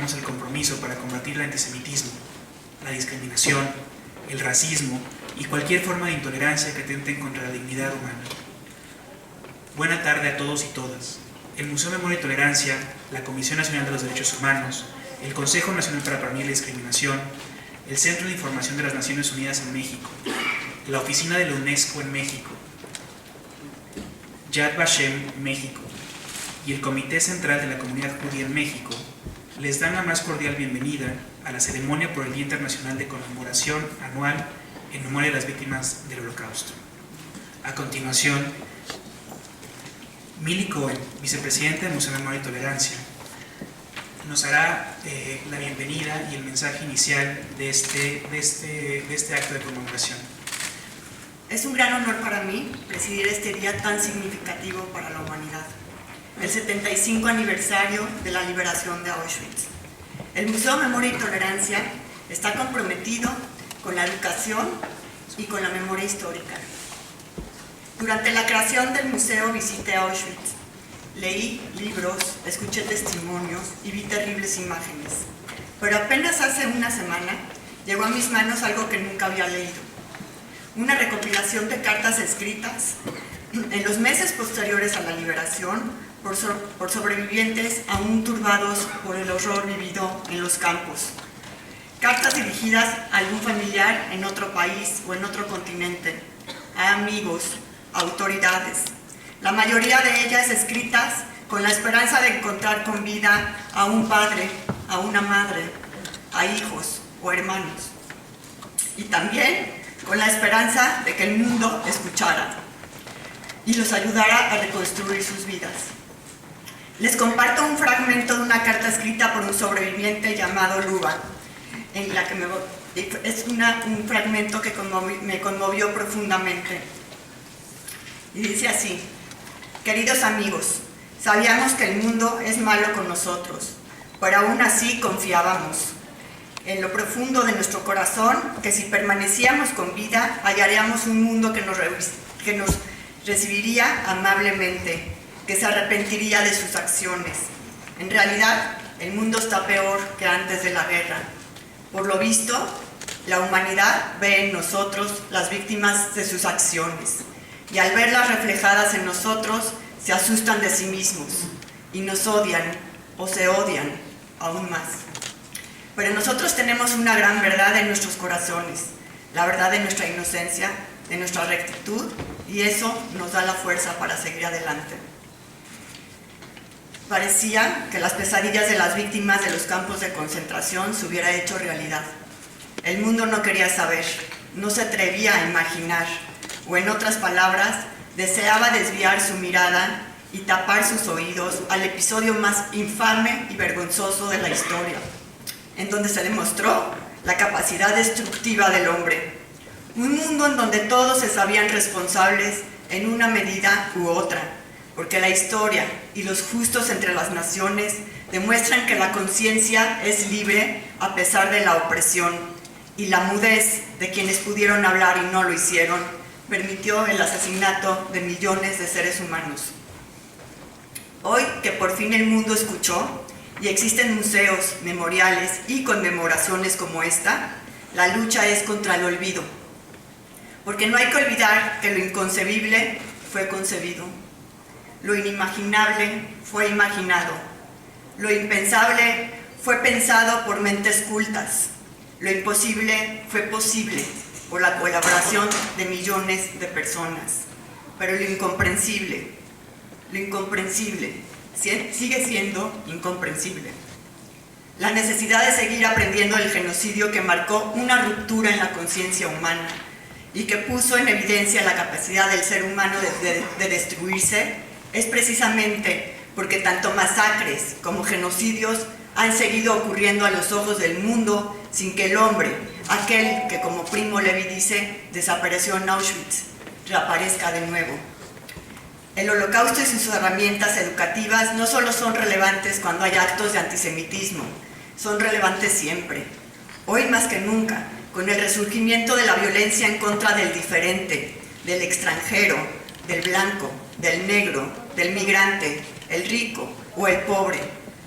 reafirmamos el compromiso para combatir el antisemitismo, la discriminación, el racismo y cualquier forma de intolerancia que atenten contra la dignidad humana. Buena tarde a todos y todas. El Museo Memoria y Tolerancia, la Comisión Nacional de los Derechos Humanos, el Consejo Nacional para Prevenir la Discriminación, el Centro de Información de las Naciones Unidas en México, la Oficina de la UNESCO en México, Yad Vashem, México, y el Comité Central de la Comunidad Judía en México les dan la más cordial bienvenida a la ceremonia por el Día Internacional de Conmemoración Anual en memoria de las víctimas del Holocausto. A continuación, Mili Cohen, vicepresidenta del Museo de Memoria y Tolerancia, nos hará la bienvenida y el mensaje inicial de este acto de conmemoración. Es un gran honor para mí presidir este día tan significativo para la humanidad, el 75 aniversario de la liberación de Auschwitz. El Museo Memoria y Tolerancia está comprometido con la educación y con la memoria histórica. Durante la creación del museo visité Auschwitz, leí libros, escuché testimonios y vi terribles imágenes. Pero apenas hace una semana llegó a mis manos algo que nunca había leído. Una recopilación de cartas escritas en los meses posteriores a la liberación por sobrevivientes aún turbados por el horror vivido en los campos. Cartas dirigidas a algún familiar en otro país o en otro continente, a amigos, a autoridades. La mayoría de ellas escritas con la esperanza de encontrar con vida a un padre, a una madre, a hijos o hermanos. Y también con la esperanza de que el mundo escuchara y los ayudara a reconstruir sus vidas. Les comparto un fragmento de una carta escrita por un sobreviviente llamado Luba, en la que es un fragmento que me conmovió profundamente. Y dice así: queridos amigos, sabíamos que el mundo es malo con nosotros, pero aún así confiábamos en lo profundo de nuestro corazón que si permanecíamos con vida hallaríamos un mundo que nos recibiría amablemente, que se arrepentiría de sus acciones. En realidad, el mundo está peor que antes de la guerra. Por lo visto, la humanidad ve en nosotros las víctimas de sus acciones, y al verlas reflejadas en nosotros, se asustan de sí mismos y nos odian o se odian aún más. Pero nosotros tenemos una gran verdad en nuestros corazones, la verdad de nuestra inocencia, de nuestra rectitud, y eso nos da la fuerza para seguir adelante. Parecía que las pesadillas de las víctimas de los campos de concentración se hubiera hecho realidad. El mundo no quería saber, no se atrevía a imaginar, o en otras palabras, deseaba desviar su mirada y tapar sus oídos al episodio más infame y vergonzoso de la historia, en donde se demostró la capacidad destructiva del hombre. Un mundo en donde todos se sabían responsables en una medida u otra, porque la historia y los justos entre las naciones demuestran que la conciencia es libre a pesar de la opresión, y la mudez de quienes pudieron hablar y no lo hicieron permitió el asesinato de millones de seres humanos. Hoy que por fin el mundo escuchó y existen museos, memoriales y conmemoraciones como esta, la lucha es contra el olvido. Porque no hay que olvidar que lo inconcebible fue concebido, lo inimaginable fue imaginado, lo impensable fue pensado por mentes cultas, lo imposible fue posible por la colaboración de millones de personas. Pero lo incomprensible sigue siendo incomprensible. La necesidad de seguir aprendiendo del genocidio que marcó una ruptura en la conciencia humana y que puso en evidencia la capacidad del ser humano de destruirse es precisamente porque tanto masacres como genocidios han seguido ocurriendo a los ojos del mundo sin que el hombre, aquel que como Primo Levi dice, desapareció en Auschwitz, reaparezca de nuevo. El Holocausto y sus herramientas educativas no solo son relevantes cuando hay actos de antisemitismo, son relevantes siempre. Hoy más que nunca, con el resurgimiento de la violencia en contra del diferente, del extranjero, del blanco, del negro, del migrante, el rico o el pobre.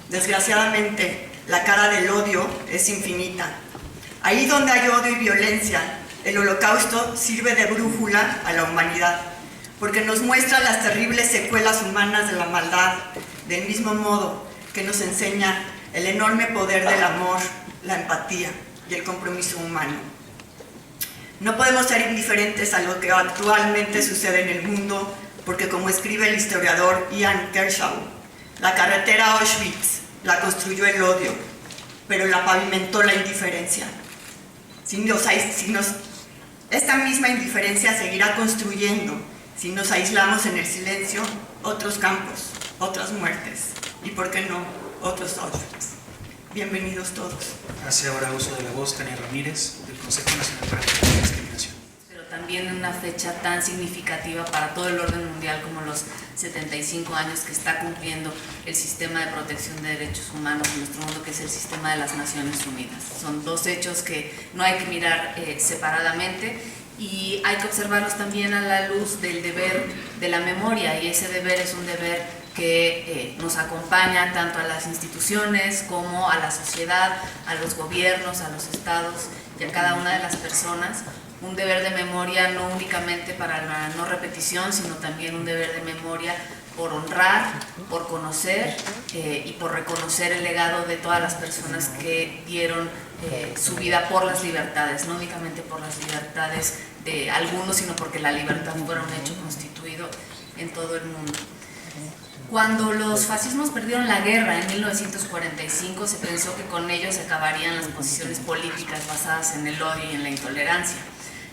Desgraciadamente, la cara del odio es infinita. Ahí donde hay odio y violencia, el Holocausto sirve de brújula a la humanidad, porque nos muestra las terribles secuelas humanas de la maldad, del mismo modo que nos enseña el enorme poder del amor, la empatía y el compromiso humano. No podemos ser indiferentes a lo que actualmente sucede en el mundo, porque como escribe el historiador Ian Kershaw, la carretera a Auschwitz la construyó el odio, pero la pavimentó la indiferencia. Esta misma indiferencia seguirá construyendo si nos aislamos en el silencio otros campos, otras muertes y, ¿por qué no?, otros Auschwitz. Bienvenidos todos. Hace ahora uso de la voz Tania Ramírez, del Consejo Nacional para la Discriminación. Pero también en una fecha tan significativa para todo el orden mundial como los 75 años que está cumpliendo el sistema de protección de derechos humanos en nuestro mundo, que es el sistema de las Naciones Unidas. Son dos hechos que no hay que mirar separadamente y hay que observarlos también a la luz del deber de la memoria, y ese deber es un deber que nos acompaña tanto a las instituciones como a la sociedad, a los gobiernos, a los estados y a cada una de las personas. Un deber de memoria no únicamente para la no repetición, sino también un deber de memoria por honrar, por conocer y por reconocer el legado de todas las personas que dieron su vida por las libertades, no únicamente por las libertades de algunos, sino porque la libertad fuera un hecho constituido en todo el mundo. Cuando los fascismos perdieron la guerra en 1945, se pensó que con ellos se acabarían las posiciones políticas basadas en el odio y en la intolerancia.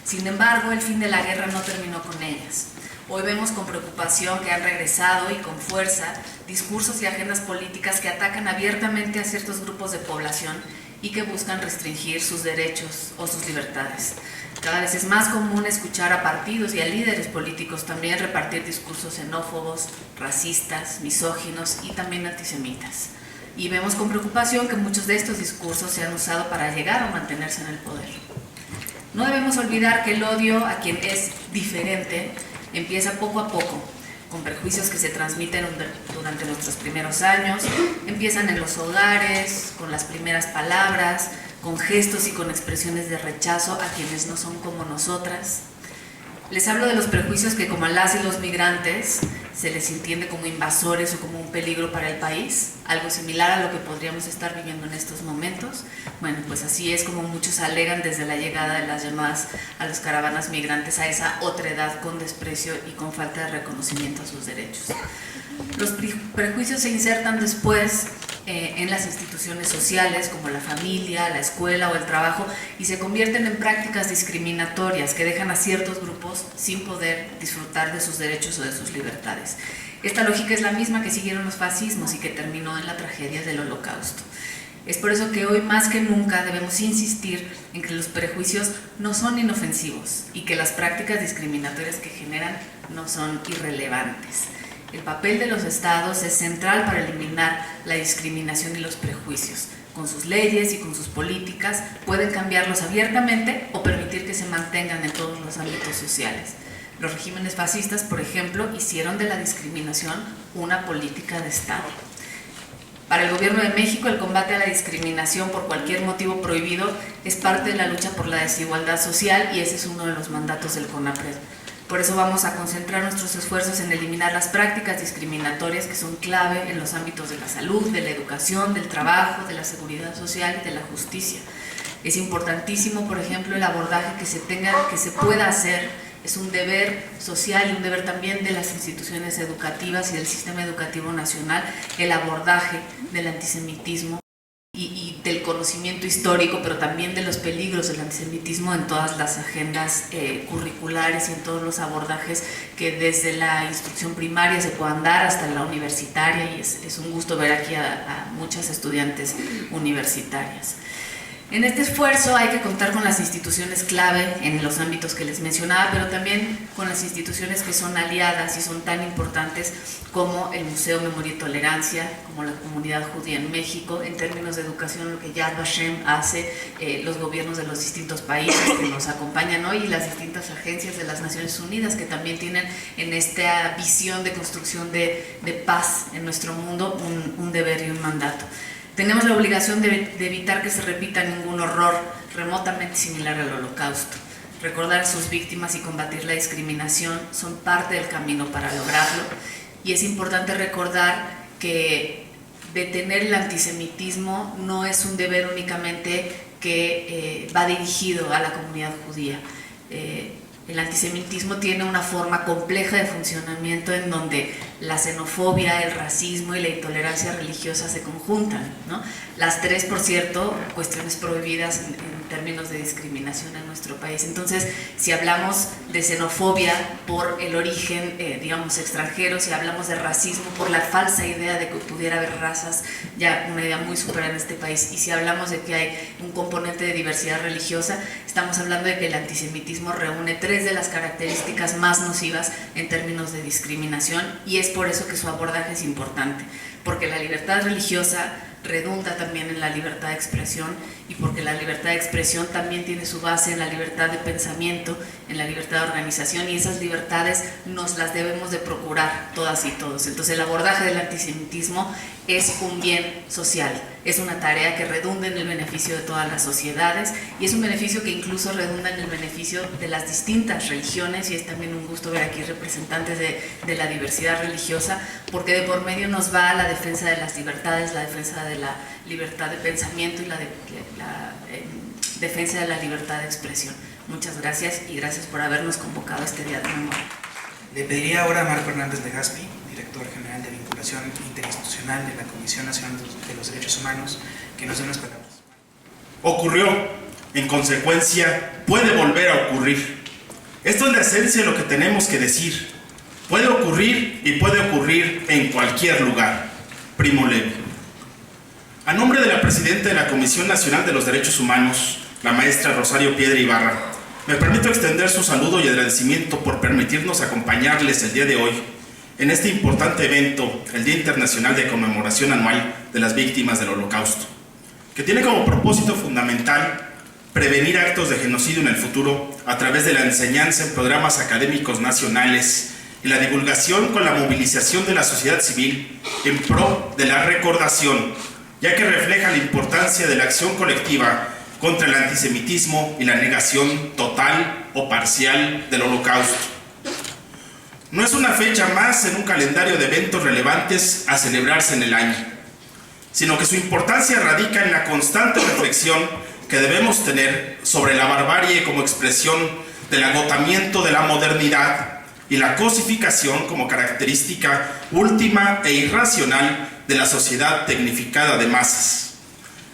Sin embargo, el fin de la guerra no terminó con ellas. Hoy vemos con preocupación que han regresado y con fuerza discursos y agendas políticas que atacan abiertamente a ciertos grupos de población y que buscan restringir sus derechos o sus libertades. Cada vez es más común escuchar a partidos y a líderes políticos también repartir discursos xenófobos, racistas, misóginos y también antisemitas. Y vemos con preocupación que muchos de estos discursos se han usado para llegar o mantenerse en el poder. No debemos olvidar que el odio a quien es diferente empieza poco a poco, con prejuicios que se transmiten durante nuestros primeros años, empiezan en los hogares, con las primeras palabras, con gestos y con expresiones de rechazo a quienes no son como nosotras. Les hablo de los prejuicios que como a las y los migrantes se les entiende como invasores o como un peligro para el país, algo similar a lo que podríamos estar viviendo en estos momentos. Bueno, pues así es como muchos alegan desde la llegada de las llamadas a las caravanas migrantes a esa otredad con desprecio y con falta de reconocimiento a sus derechos. Los prejuicios se insertan después en las instituciones sociales como la familia, la escuela o el trabajo y se convierten en prácticas discriminatorias que dejan a ciertos grupos sin poder disfrutar de sus derechos o de sus libertades. Esta lógica es la misma que siguieron los fascismos y que terminó en la tragedia del Holocausto. Es por eso que hoy más que nunca debemos insistir en que los prejuicios no son inofensivos y que las prácticas discriminatorias que generan no son irrelevantes. El papel de los estados es central para eliminar la discriminación y los prejuicios. Con sus leyes y con sus políticas pueden cambiarlos abiertamente o permitir que se mantengan en todos los ámbitos sociales. Los regímenes fascistas, por ejemplo, hicieron de la discriminación una política de Estado. Para el Gobierno de México, el combate a la discriminación por cualquier motivo prohibido es parte de la lucha por la desigualdad social y ese es uno de los mandatos del CONAPRED. Por eso vamos a concentrar nuestros esfuerzos en eliminar las prácticas discriminatorias que son clave en los ámbitos de la salud, de la educación, del trabajo, de la seguridad social y de la justicia. Es importantísimo, por ejemplo, el abordaje que se pueda hacer. Es un deber social y un deber también de las instituciones educativas y del sistema educativo nacional el abordaje del antisemitismo y del conocimiento histórico, pero también de los peligros del antisemitismo en todas las agendas curriculares y en todos los abordajes que desde la instrucción primaria se puedan dar hasta la universitaria, y es un gusto ver aquí a muchas estudiantes universitarias. En este esfuerzo hay que contar con las instituciones clave en los ámbitos que les mencionaba, pero también con las instituciones que son aliadas y son tan importantes como el Museo Memoria y Tolerancia, como la Comunidad Judía en México, en términos de educación, lo que Yad Vashem hace, los gobiernos de los distintos países que nos acompañan hoy y las distintas agencias de las Naciones Unidas que también tienen en esta visión de construcción de paz en nuestro mundo un deber y un mandato. Tenemos la obligación de evitar que se repita ningún horror remotamente similar al Holocausto. Recordar a sus víctimas y combatir la discriminación son parte del camino para lograrlo, y es importante recordar que detener el antisemitismo no es un deber únicamente que va dirigido a la comunidad judía. El antisemitismo tiene una forma compleja de funcionamiento en donde la xenofobia, el racismo y la intolerancia religiosa se conjuntan, ¿no? Las tres, por cierto, cuestiones prohibidas en términos de discriminación en nuestro país. Entonces, si hablamos de xenofobia por el origen, digamos, extranjero, si hablamos de racismo por la falsa idea de que pudiera haber razas, ya una idea muy superada en este país, y si hablamos de que hay un componente de diversidad religiosa, estamos hablando de que el antisemitismo reúne tres de las características más nocivas en términos de discriminación, y es por eso que su abordaje es importante, porque la libertad religiosa redunda también en la libertad de expresión, y porque la libertad de expresión también tiene su base en la libertad de pensamiento, en la libertad de organización, y esas libertades nos las debemos de procurar todas y todos. Entonces el abordaje del antisemitismo es un bien social, es una tarea que redunda en el beneficio de todas las sociedades, y es un beneficio que incluso redunda en el beneficio de las distintas religiones, y es también un gusto ver aquí representantes de la diversidad religiosa, porque de por medio nos va la defensa de las libertades, la defensa de la libertad de pensamiento y la defensa de la libertad de expresión. Muchas gracias, y gracias por habernos convocado a este día de memoria. Le pediría ahora a Marco Hernández Legaspi, director general de Vinculación Interinstitucional de la Comisión Nacional de los Derechos Humanos, que nos dé unas palabras. Ocurrió, en consecuencia, puede volver a ocurrir. Esto es la esencia de lo que tenemos que decir. Puede ocurrir, y puede ocurrir en cualquier lugar. Primo Levi. A nombre de la presidenta de la Comisión Nacional de los Derechos Humanos, la maestra Rosario Piedra Ibarra, me permito extender su saludo y agradecimiento por permitirnos acompañarles el día de hoy en este importante evento, el Día Internacional de Conmemoración Anual de las Víctimas del Holocausto, que tiene como propósito fundamental prevenir actos de genocidio en el futuro a través de la enseñanza en programas académicos nacionales y la divulgación con la movilización de la sociedad civil en pro de la recordación, ya que refleja la importancia de la acción colectiva contra el antisemitismo y la negación total o parcial del Holocausto. No es una fecha más en un calendario de eventos relevantes a celebrarse en el año, sino que su importancia radica en la constante reflexión que debemos tener sobre la barbarie como expresión del agotamiento de la modernidad y la cosificación como característica última e irracional de la sociedad tecnificada de masas.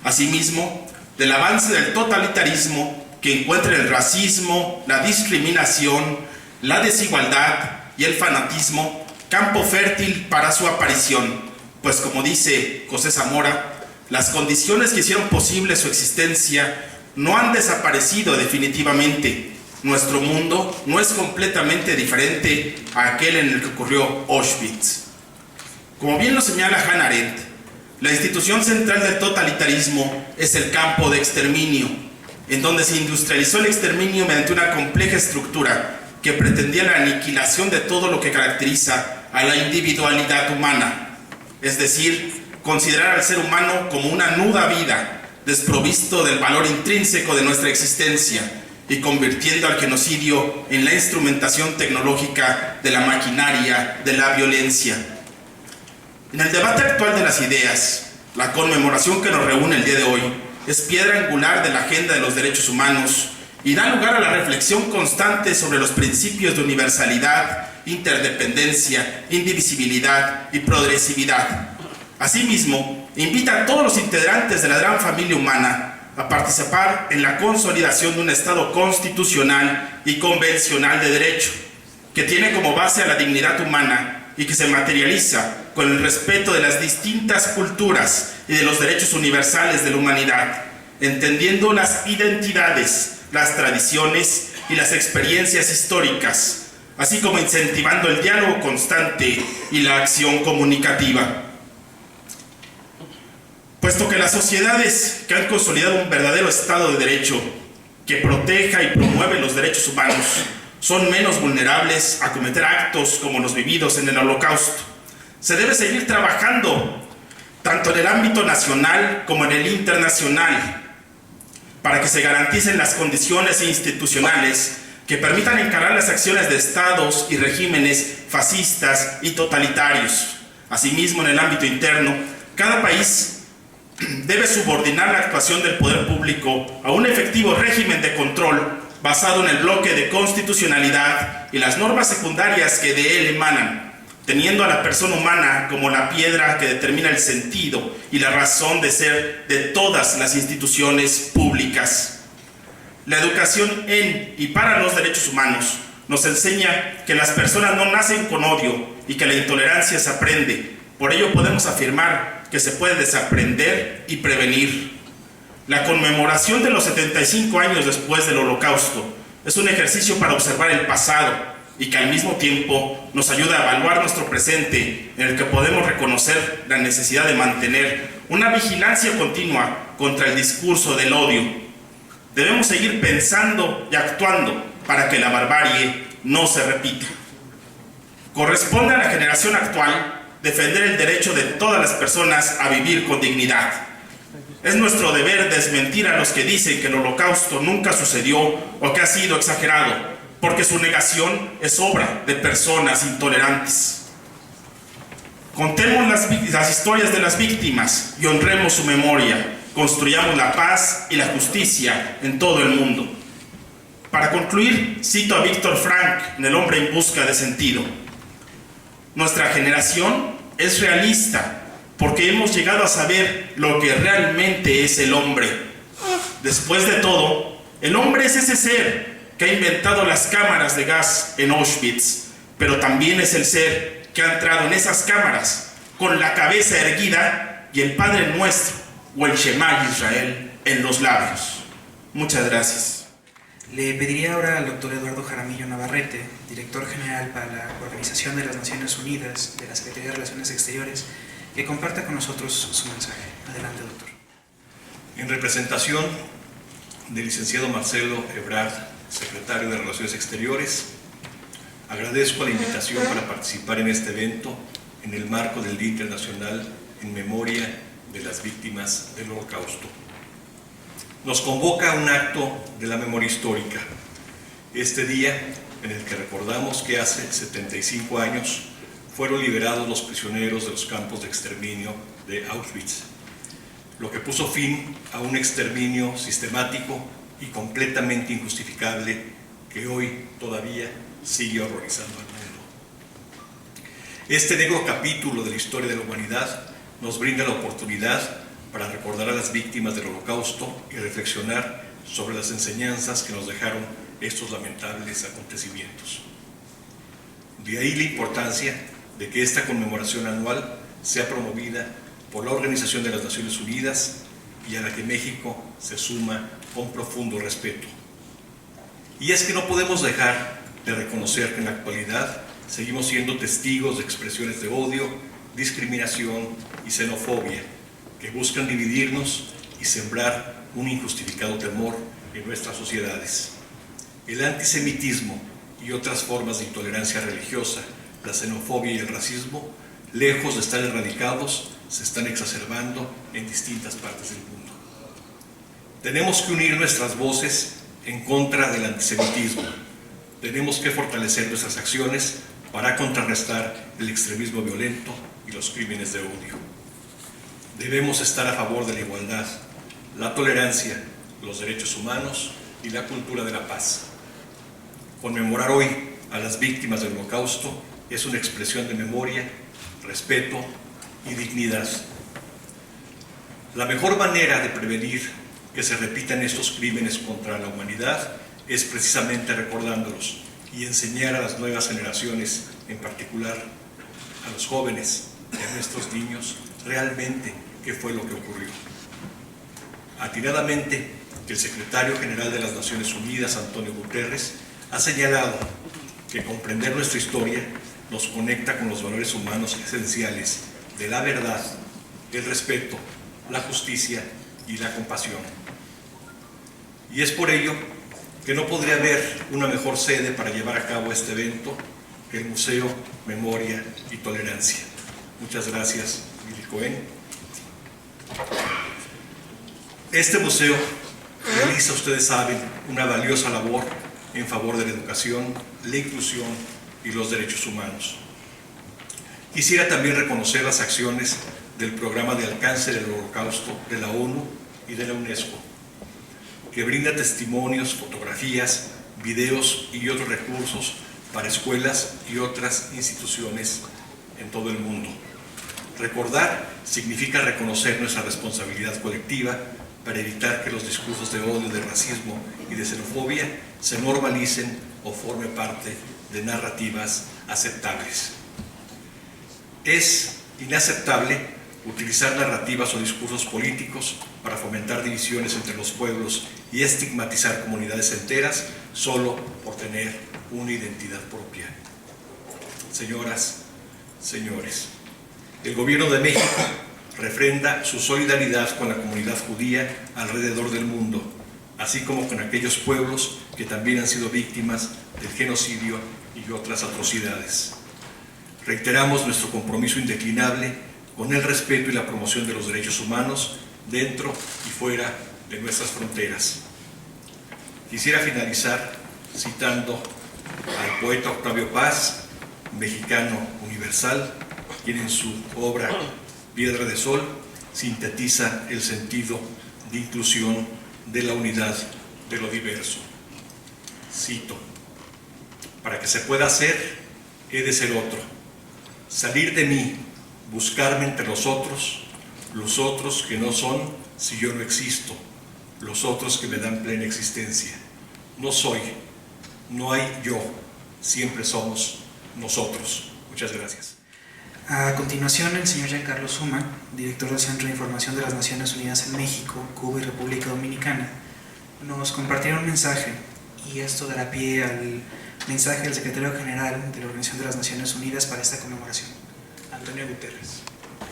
Asimismo, del avance del totalitarismo que encuentra el racismo, la discriminación, la desigualdad y el fanatismo campo fértil para su aparición, pues como dice José Zamora, las condiciones que hicieron posible su existencia no han desaparecido definitivamente. Nuestro mundo no es completamente diferente a aquel en el que ocurrió Auschwitz. Como bien lo señala Hannah Arendt, la institución central del totalitarismo es el campo de exterminio, en donde se industrializó el exterminio mediante una compleja estructura que pretendía la aniquilación de todo lo que caracteriza a la individualidad humana, es decir, considerar al ser humano como una nuda vida, desprovisto del valor intrínseco de nuestra existencia, y convirtiendo al genocidio en la instrumentación tecnológica de la maquinaria de la violencia. En el debate actual de las ideas, la conmemoración que nos reúne el día de hoy es piedra angular de la agenda de los derechos humanos y da lugar a la reflexión constante sobre los principios de universalidad, interdependencia, indivisibilidad y progresividad. Asimismo, invita a todos los integrantes de la gran familia humana a participar en la consolidación de un Estado constitucional y convencional de derecho, que tiene como base a la dignidad humana y que se materializa con el respeto de las distintas culturas y de los derechos universales de la humanidad, entendiendo las identidades, las tradiciones y las experiencias históricas, así como incentivando el diálogo constante y la acción comunicativa. Puesto que las sociedades que han consolidado un verdadero Estado de Derecho que proteja y promueve los derechos humanos son menos vulnerables a cometer actos como los vividos en el Holocausto, se debe seguir trabajando tanto en el ámbito nacional como en el internacional, para que se garanticen las condiciones institucionales que permitan encarar las acciones de estados y regímenes fascistas y totalitarios. Asimismo, en el ámbito interno, cada país debe subordinar la actuación del poder público a un efectivo régimen de control basado en el bloque de constitucionalidad y las normas secundarias que de él emanan, teniendo a la persona humana como la piedra que determina el sentido y la razón de ser de todas las instituciones públicas. La educación en y para los derechos humanos nos enseña que las personas no nacen con odio y que la intolerancia se aprende. Por ello podemos afirmar que se puede desaprender y prevenir. La conmemoración de los 75 años después del Holocausto es un ejercicio para observar el pasado y que al mismo tiempo nos ayuda a evaluar nuestro presente, en el que podemos reconocer la necesidad de mantener una vigilancia continua contra el discurso del odio. Debemos seguir pensando y actuando para que la barbarie no se repita. Corresponde a la generación actual defender el derecho de todas las personas a vivir con dignidad. Es nuestro deber desmentir a los que dicen que el Holocausto nunca sucedió o que ha sido exagerado, porque su negación es obra de personas intolerantes. Contemos las historias de las víctimas y honremos su memoria. Construyamos la paz y la justicia en todo el mundo. Para concluir, cito a Víctor Frank en El hombre en busca de sentido. Nuestra generación es realista porque hemos llegado a saber lo que realmente es el hombre. Después de todo, el hombre es ese ser que ha inventado las cámaras de gas en Auschwitz, pero también es el ser que ha entrado en esas cámaras con la cabeza erguida y el Padre Nuestro o el Shema Israel en los labios. Muchas gracias. Le pediría ahora al doctor Eduardo Jaramillo Navarrete, director general para la Organización de las Naciones Unidas de la Secretaría de Relaciones Exteriores, que comparta con nosotros su mensaje. Adelante, doctor. En representación del licenciado Marcelo Ebrard, secretario de Relaciones Exteriores, agradezco la invitación para participar en este evento en el marco del Día Internacional en Memoria de las Víctimas del Holocausto. Nos convoca a un acto de la memoria histórica, este día en el que recordamos que hace 75 años fueron liberados los prisioneros de los campos de exterminio de Auschwitz, lo que puso fin a un exterminio sistemático y completamente injustificable que hoy todavía sigue horrorizando al mundo. Este negro capítulo de la historia de la humanidad nos brinda la oportunidad para recordar a las víctimas del Holocausto y reflexionar sobre las enseñanzas que nos dejaron estos lamentables acontecimientos. De ahí la importancia de que esta conmemoración anual sea promovida por la Organización de las Naciones Unidas y a la que México se suma con profundo respeto. Y es que no podemos dejar de reconocer que en la actualidad seguimos siendo testigos de expresiones de odio, discriminación y xenofobia que buscan dividirnos y sembrar un injustificado temor en nuestras sociedades. El antisemitismo y otras formas de intolerancia religiosa, la xenofobia y el racismo, lejos de estar erradicados, se están exacerbando en distintas partes del mundo. Tenemos que unir nuestras voces en contra del antisemitismo. Tenemos que fortalecer nuestras acciones para contrarrestar el extremismo violento y los crímenes de odio. Debemos estar a favor de la igualdad, la tolerancia, los derechos humanos y la cultura de la paz. Conmemorar hoy a las víctimas del Holocausto es una expresión de memoria, respeto y dignidad. La mejor manera de prevenir que se repitan estos crímenes contra la humanidad es precisamente recordándolos y enseñar a las nuevas generaciones, en particular a los jóvenes y a nuestros niños, realmente qué fue lo que ocurrió. Atinadamente, el secretario general de las Naciones Unidas, Antonio Guterres, ha señalado que comprender nuestra historia nos conecta con los valores humanos esenciales de la verdad, el respeto, la justicia y la compasión. Y es por ello que no podría haber una mejor sede para llevar a cabo este evento que el Museo Memoria y Tolerancia. Muchas gracias, Willy Cohen, Este museo realiza, ustedes saben, una valiosa labor en favor de la educación, la inclusión y los derechos humanos. Quisiera también reconocer las acciones del Programa de Alcance del Holocausto de la ONU y de la UNESCO, que brinda testimonios, fotografías, videos y otros recursos para escuelas y otras instituciones en todo el mundo. Recordar significa reconocer nuestra responsabilidad colectiva para evitar que los discursos de odio, de racismo y de xenofobia se normalicen o formen parte de narrativas aceptables. Es inaceptable utilizar narrativas o discursos políticos para fomentar divisiones entre los pueblos y estigmatizar comunidades enteras solo por tener una identidad propia. Señoras, señores, el Gobierno de México refrenda su solidaridad con la comunidad judía alrededor del mundo, así como con aquellos pueblos que también han sido víctimas del genocidio y otras atrocidades. Reiteramos nuestro compromiso indeclinable con el respeto y la promoción de los derechos humanos dentro y fuera de nuestras fronteras. Quisiera finalizar citando al poeta Octavio Paz, mexicano universal, quien en su obra Piedra de Sol sintetiza el sentido de inclusión, de la unidad, de lo diverso. Cito: para que se pueda ser, he de ser otro. Salir de mí, buscarme entre los otros que no son si yo no existo, los otros que me dan plena existencia. No soy, no hay yo, siempre somos nosotros. Muchas gracias. A continuación, el señor Giancarlo Suma, director del Centro de Información de las Naciones Unidas en México, Cuba y República Dominicana, nos compartirá un mensaje, y esto dará pie al mensaje del secretario general de la Organización de las Naciones Unidas para esta conmemoración, Antonio Guterres.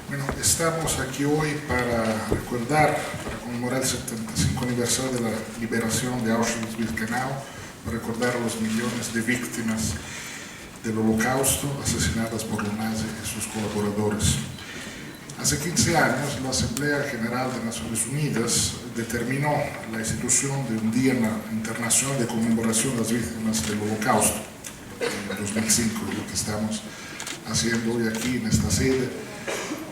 Bueno, estamos aquí hoy para recordar, para conmemorar el 75 aniversario de la liberación de Auschwitz-Birkenau, para recordar a los millones de víctimas del Holocausto asesinadas por los nazis y sus colaboradores. Hace 15 años, la Asamblea General de Naciones Unidas determinó la institución de un Día Internacional de Conmemoración de las Víctimas del Holocausto, en 2005, lo que estamos haciendo hoy aquí en esta sede,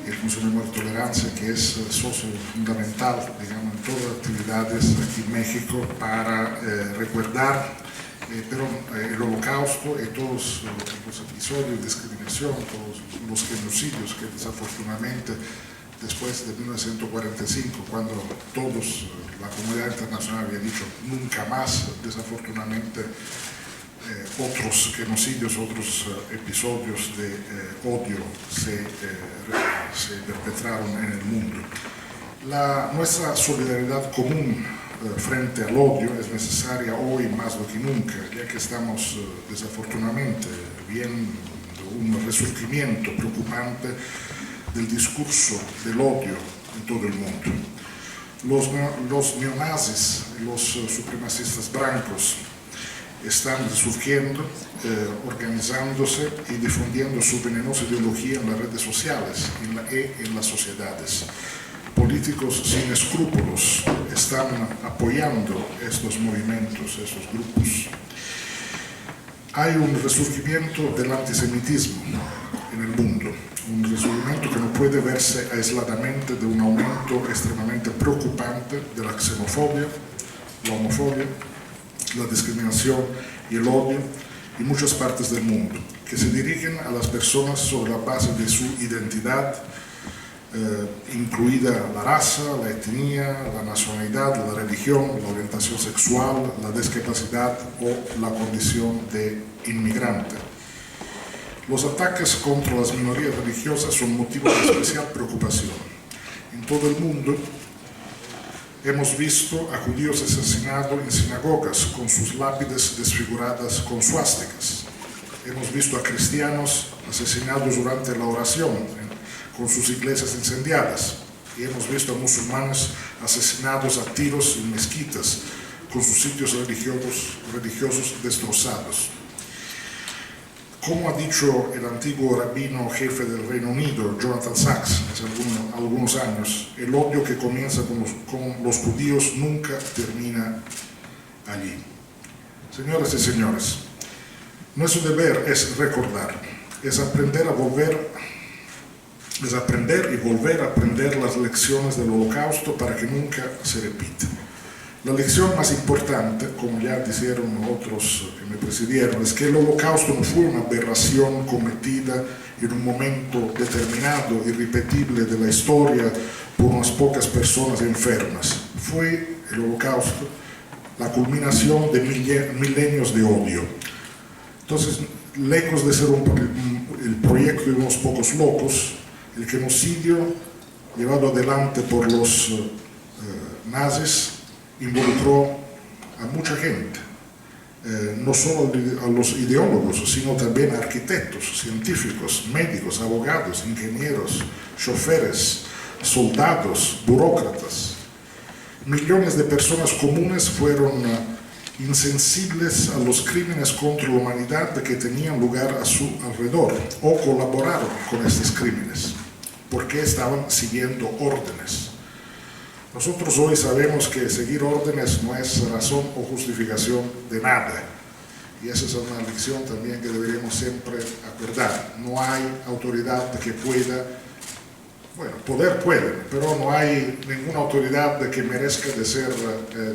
el Museo de Memoria y Tolerancia, que es socio fundamental, digamos, en todas las actividades aquí en México para recordar el Holocausto y todos los episodios de discriminación, todos los genocidios que desafortunadamente después de 1945, cuando todos, la comunidad internacional había dicho nunca más, desafortunadamente otros genocidios, otros episodios de odio se perpetraron en el mundo. Nuestra solidaridad común frente al odio es necesaria hoy más do que nunca, ya que estamos desafortunadamente viendo un resurgimiento preocupante del discurso del odio en todo el mundo. Los neonazis, los supremacistas blancos están resurgiendo, organizándose y difundiendo su venenosa ideología en las redes sociales y en las sociedades. Políticos sin escrúpulos están apoyando estos movimientos, estos grupos. Hay un resurgimiento del antisemitismo en el mundo, un resurgimiento que no puede verse aisladamente de un aumento extremadamente preocupante de la xenofobia, la homofobia, la discriminación y el odio en muchas partes del mundo, que se dirigen a las personas sobre la base de su identidad, incluida la raza, la etnia, la nacionalidad, la religión, la orientación sexual, la discapacidad o la condición de inmigrante. Los ataques contra las minorías religiosas son motivo de especial preocupación. En todo el mundo hemos visto a judíos asesinados en sinagogas con sus lápides desfiguradas con suásticas. Hemos visto a cristianos asesinados durante la oración con sus iglesias incendiadas, y hemos visto a musulmanes asesinados a tiros en mezquitas con sus sitios religiosos destrozados. Como ha dicho el antiguo rabino jefe del Reino Unido, Jonathan Sacks, hace algunos años, el odio que comienza con los judíos nunca termina allí. Señoras y señores, nuestro deber es recordar, es aprender y volver a aprender las lecciones del Holocausto para que nunca se repita. La lección más importante, como ya dijeron otros que me precedieron, es que el Holocausto no fue una aberración cometida en un momento determinado, irrepetible de la historia por unas pocas personas enfermas. Fue el Holocausto la culminación de milenios de odio. Entonces, lejos de ser el proyecto de unos pocos locos, el genocidio llevado adelante por los nazis involucró a mucha gente, no solo a los ideólogos, sino también a arquitectos, científicos, médicos, abogados, ingenieros, choferes, soldados, burócratas. Millones de personas comunes fueron insensibles a los crímenes contra la humanidad que tenían lugar a su alrededor o colaboraron con estos crímenes porque estaban siguiendo órdenes. Nosotros hoy sabemos que seguir órdenes no es razón o justificación de nada. Y esa es una lección también que deberíamos siempre acordar. No hay autoridad que pueda, bueno, poder puede, pero no hay ninguna autoridad que merezca de ser,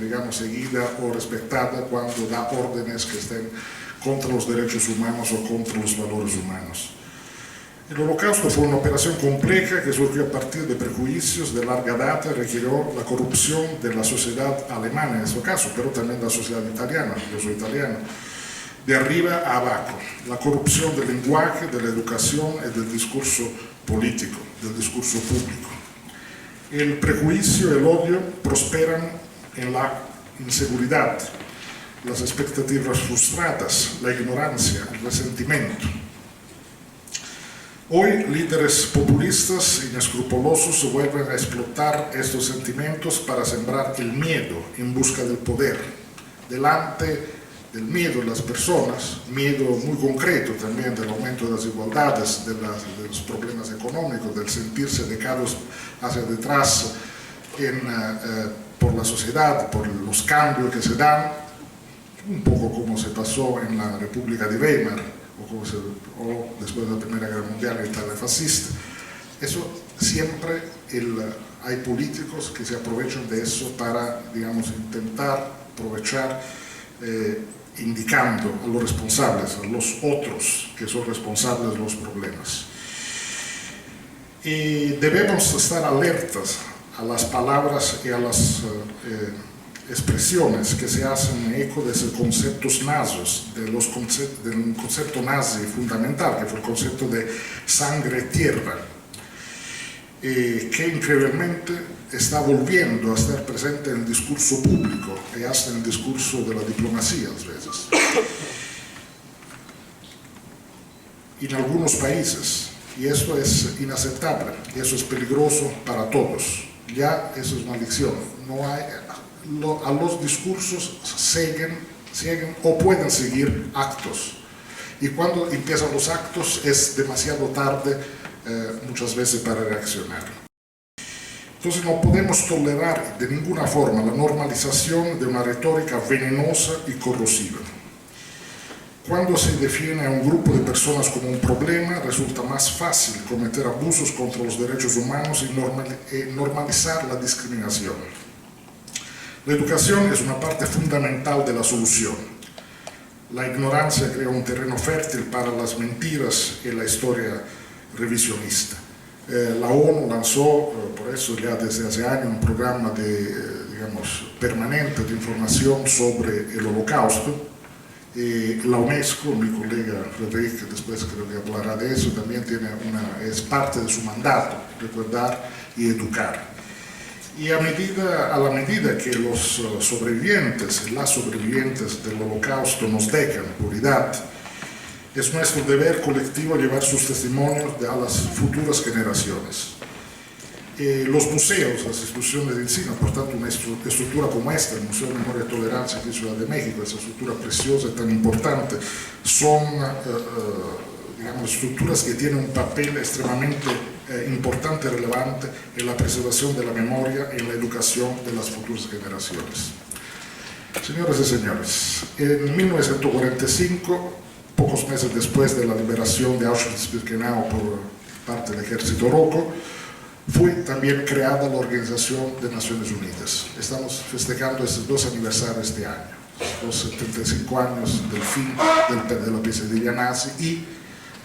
digamos, seguida o respetada cuando da órdenes que estén contra los derechos humanos o contra los valores humanos. El Holocausto fue una operación compleja que surgió a partir de prejuicios de larga data y requirió la corrupción de la sociedad alemana en este caso, pero también de la sociedad italiana, yo soy italiano, de arriba a abajo. La corrupción del lenguaje, de la educación y del discurso político, del discurso público. El prejuicio y el odio prosperan en la inseguridad, las expectativas frustradas, la ignorancia, el resentimiento. Hoy, líderes populistas inescrupulosos vuelven a explotar estos sentimientos para sembrar el miedo en busca del poder. Delante del miedo de las personas, miedo muy concreto también del aumento de las desigualdades, de los problemas económicos, del sentirse dejados hacia detrás por la sociedad, por los cambios que se dan, un poco como se pasó en la República de Weimar, o después de la Primera Guerra Mundial en Italia fascista. Eso siempre hay políticos que se aprovechan de eso para, digamos, intentar aprovechar, indicando a los responsables, a los otros que son responsables de los problemas. Y debemos estar alertas a las palabras y a las expresiones que se hacen eco de esos conceptos nazis, del concepto nazi fundamental, que fue el concepto de sangre-tierra, que increíblemente está volviendo a estar presente en el discurso público y hasta en el discurso de la diplomacia a veces. En algunos países, y esto es inaceptable, y eso es peligroso para todos. Ya eso es una lección. A los discursos siguen o pueden seguir actos. Y cuando empiezan los actos es demasiado tarde muchas veces para reaccionar. Entonces no podemos tolerar de ninguna forma la normalización de una retórica venenosa y corrosiva. Cuando se define a un grupo de personas como un problema, resulta más fácil cometer abusos contra los derechos humanos y normalizar la discriminación. La educación es una parte fundamental de la solución. La ignorancia crea un terreno fértil para las mentiras y la historia revisionista. La ONU lanzó, por eso ya desde hace años, un programa permanente de información sobre el Holocausto. La UNESCO, mi colega Frederic, que después creo que hablará de eso, también es parte de su mandato, recordar y educar. Y a la medida que los sobrevivientes y las sobrevivientes del Holocausto nos dejan puridad, es nuestro deber colectivo llevar sus testimonios a las futuras generaciones. Los museos, las instituciones de ensino, por tanto una estructura como esta, el Museo de Memoria y Tolerancia aquí en Ciudad de México, esa estructura preciosa y tan importante, son digamos, estructuras que tienen un papel extremadamente importante y relevante en la preservación de la memoria y en la educación de las futuras generaciones. Señoras y señores, en 1945, pocos meses después de la liberación de Auschwitz-Birkenau por parte del ejército rojo, fue también creada la Organización de Naciones Unidas. Estamos festejando estos 2 aniversarios este año, los 75 años del fin de la pesadilla nazi y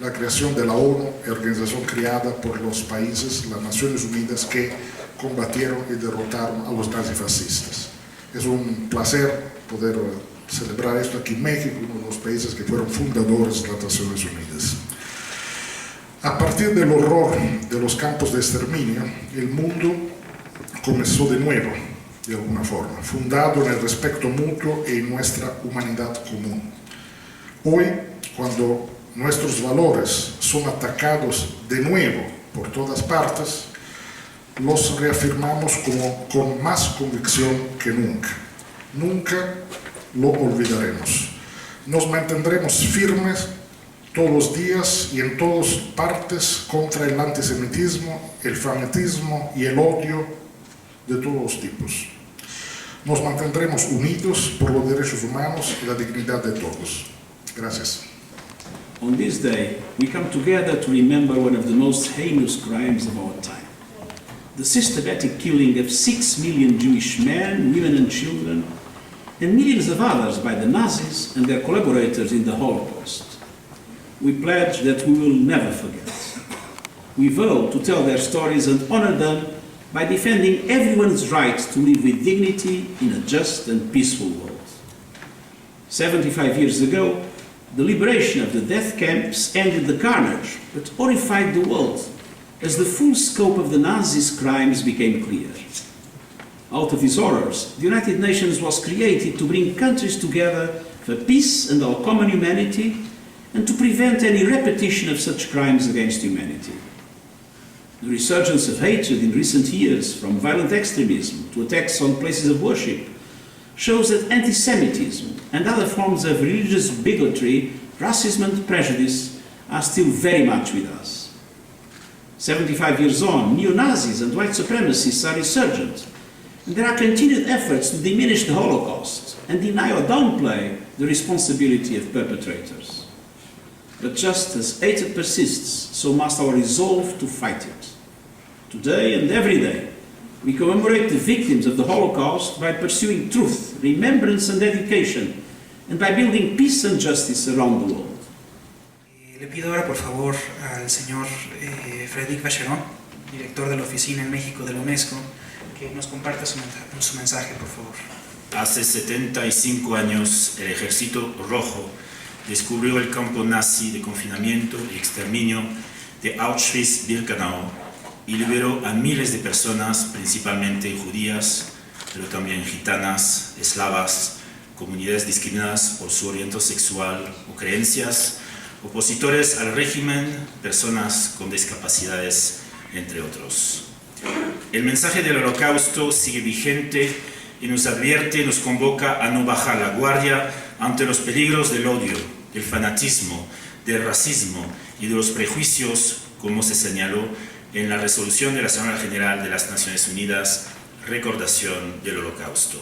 la creación de la ONU, organización creada por los países, las Naciones Unidas, que combatieron y derrotaron a los nazifascistas. Es un placer poder celebrar esto aquí en México, uno de los países que fueron fundadores de las Naciones Unidas. A partir del horror de los campos de exterminio, el mundo comenzó de nuevo, de alguna forma, fundado en el respeto mutuo y en nuestra humanidad común. Hoy, cuando nuestros valores son atacados de nuevo por todas partes, los reafirmamos con más convicción que nunca. Nunca lo olvidaremos. Nos mantendremos firmes todos los días y en todas partes contra el antisemitismo, el fanatismo y el odio de todos los tipos. Nos mantendremos unidos por los derechos humanos y la dignidad de todos. Gracias. On this day, we come together to remember one of the most heinous crimes of our time. The systematic killing of 6 million Jewish men, women and children, and millions of others by the Nazis and their collaborators in the Holocaust. We pledge that we will never forget. We vow to tell their stories and honor them by defending everyone's right to live with dignity in a just and peaceful world. 75 years ago, the liberation of the death camps ended the carnage, but horrified the world as the full scope of the Nazis' crimes became clear. Out of these horrors, the United Nations was created to bring countries together for peace and our common humanity, and to prevent any repetition of such crimes against humanity. The resurgence of hatred in recent years, from violent extremism to attacks on places of worship, shows that anti-Semitism and other forms of religious bigotry, racism and prejudice are still very much with us. 75 years on, neo-Nazis and white supremacists are resurgent, and there are continued efforts to diminish the Holocaust and deny or downplay the responsibility of perpetrators. But just as hatred persists, so must our resolve to fight it. Today and every day, we commemorate the victims of the Holocaust by pursuing truth, remembrance and education, and by building peace and justice around the world. Le pido ahora, por favor, al señor Frédéric Vacheron, director de la Oficina en México de la UNESCO, que nos comparta su mensaje, por favor. Hace 75 años, el Ejército Rojo descubrió el campo nazi de confinamiento y exterminio de Auschwitz-Birkenau y liberó a miles de personas, principalmente judías, pero también gitanas, eslavas, comunidades discriminadas por su orientación sexual o creencias, opositores al régimen, personas con discapacidades, entre otros. El mensaje del Holocausto sigue vigente y nos advierte, nos convoca a no bajar la guardia ante los peligros del odio, del fanatismo, del racismo y de los prejuicios, como se señaló en la resolución de la Asamblea General de las Naciones Unidas, Recordación del Holocausto.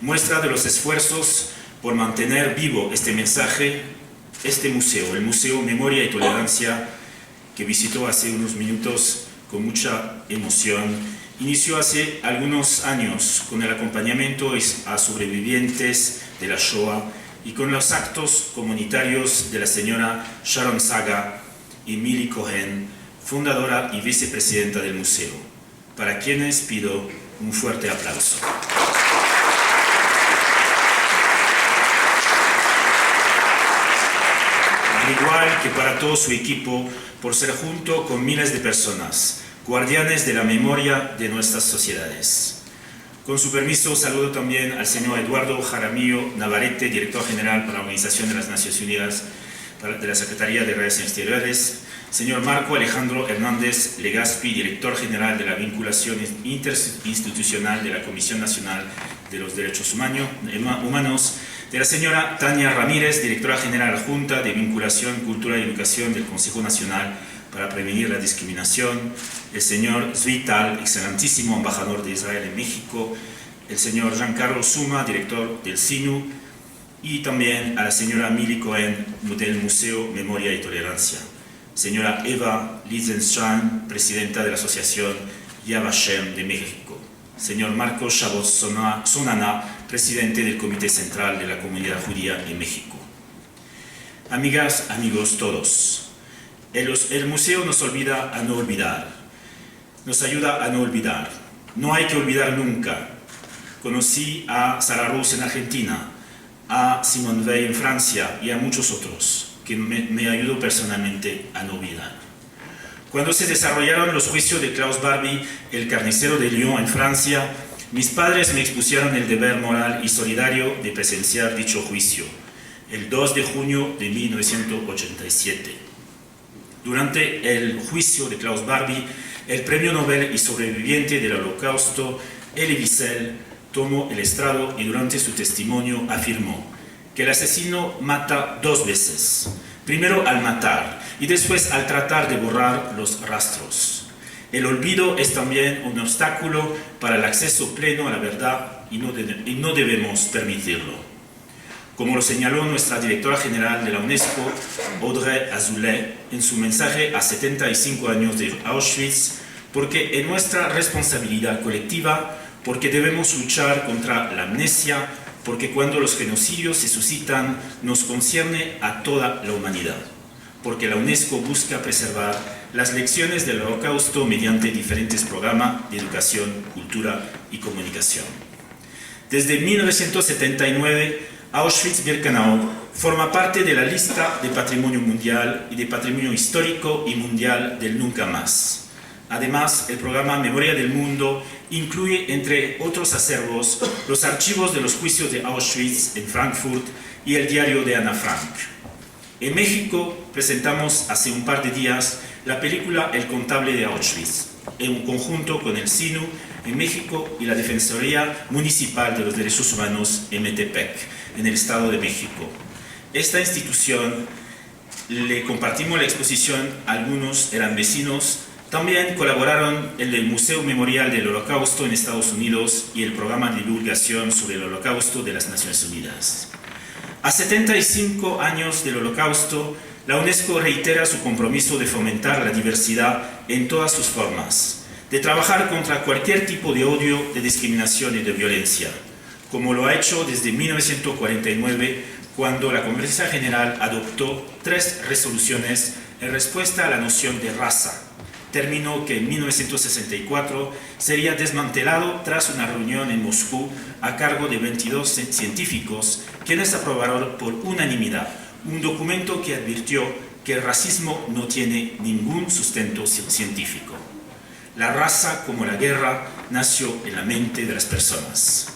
Muestra de los esfuerzos por mantener vivo este mensaje, este museo, el Museo Memoria y Tolerancia, que visitó hace unos minutos con mucha emoción, inició hace algunos años con el acompañamiento a sobrevivientes de la Shoah y con los actos comunitarios de la señora Sharon Saga y Millie Cohen, fundadora y vicepresidenta del museo, para quienes pido un fuerte aplauso. Al igual que para todo su equipo, por ser junto con miles de personas, guardianes de la memoria de nuestras sociedades. Con su permiso, saludo también al señor Eduardo Jaramillo Navarrete, director general para la Organización de las Naciones Unidas, de la Secretaría de Relaciones Exteriores, señor Marco Alejandro Hernández Legazpi, director general de la vinculación interinstitucional de la Comisión Nacional de los Derechos Humanos, de la señora Tania Ramírez, directora general adjunta de Vinculación, Cultura y Educación del Consejo Nacional para Prevenir la Discriminación, el señor Zvi Tal, excelentísimo embajador de Israel en México, el señor Giancarlo Suma, director del SINU, y también a la señora Mili Cohen del Museo Memoria y Tolerancia, señora Eva Lizenstein, presidenta de la Asociación Yad Vashem de México, señor Marcos Chabot Sonana, presidente del Comité Central de la Comunidad Judía en México. Amigas, amigos todos, el museo nos ayuda a no olvidar. No hay que olvidar nunca. Conocí a Sara Rose en Argentina, a Simone Weil en Francia y a muchos otros que me ayudó personalmente a no olvidar. Cuando se desarrollaron los juicios de Klaus Barbie, el carnicero de Lyon en Francia, mis padres me expusieron el deber moral y solidario de presenciar dicho juicio, el 2 de junio de 1987. Durante el juicio de Klaus Barbie, el premio Nobel y sobreviviente del Holocausto, Elie Wiesel, tomó el estrado y durante su testimonio afirmó que el asesino mata 2 veces, primero al matar y después al tratar de borrar los rastros. El olvido es también un obstáculo para el acceso pleno a la verdad y no debemos permitirlo. Como lo señaló nuestra directora general de la UNESCO, Audrey Azoulay, en su mensaje a 75 años de Auschwitz, porque es nuestra responsabilidad colectiva, porque debemos luchar contra la amnesia, porque cuando los genocidios se suscitan nos concierne a toda la humanidad, porque la UNESCO busca preservar las lecciones del Holocausto mediante diferentes programas de educación, cultura y comunicación. Desde 1979, Auschwitz-Birkenau forma parte de la lista de Patrimonio Mundial y de Patrimonio Histórico y Mundial del Nunca Más. Además, el programa Memoria del Mundo incluye, entre otros acervos, los archivos de los juicios de Auschwitz en Frankfurt y el diario de Ana Frank. En México presentamos hace un par de días la película El Contable de Auschwitz, en conjunto con el SINU en México y la Defensoría Municipal de los Derechos Humanos en Metepec, en el Estado de México. Esta institución le compartimos la exposición, algunos eran vecinos. También colaboraron el Museo Memorial del Holocausto en Estados Unidos y el programa de divulgación sobre el Holocausto de las Naciones Unidas. A 75 años del Holocausto, la UNESCO reitera su compromiso de fomentar la diversidad en todas sus formas, de trabajar contra cualquier tipo de odio, de discriminación y de violencia, como lo ha hecho desde 1949, cuando la Conferencia General adoptó 3 resoluciones en respuesta a la noción de raza, término que en 1964 sería desmantelado tras una reunión en Moscú a cargo de 22 científicos, quienes aprobaron por unanimidad un documento que advirtió que el racismo no tiene ningún sustento científico. La raza, como la guerra, nació en la mente de las personas.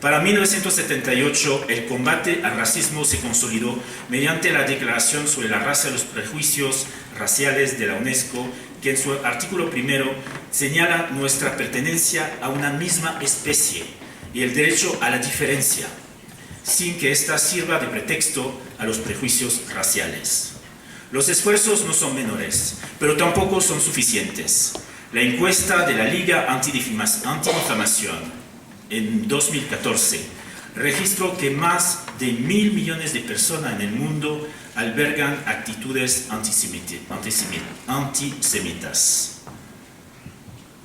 Para 1978, el combate al racismo se consolidó mediante la Declaración sobre la Raza y los Prejuicios Raciales de la UNESCO, que en su artículo 1 señala nuestra pertenencia a una misma especie y el derecho a la diferencia, sin que ésta sirva de pretexto a los prejuicios raciales. Los esfuerzos no son menores, pero tampoco son suficientes. La encuesta de la Liga Antidifamación en 2014 registró que más de 1.000 millones de personas en el mundo albergan actitudes antisemitas.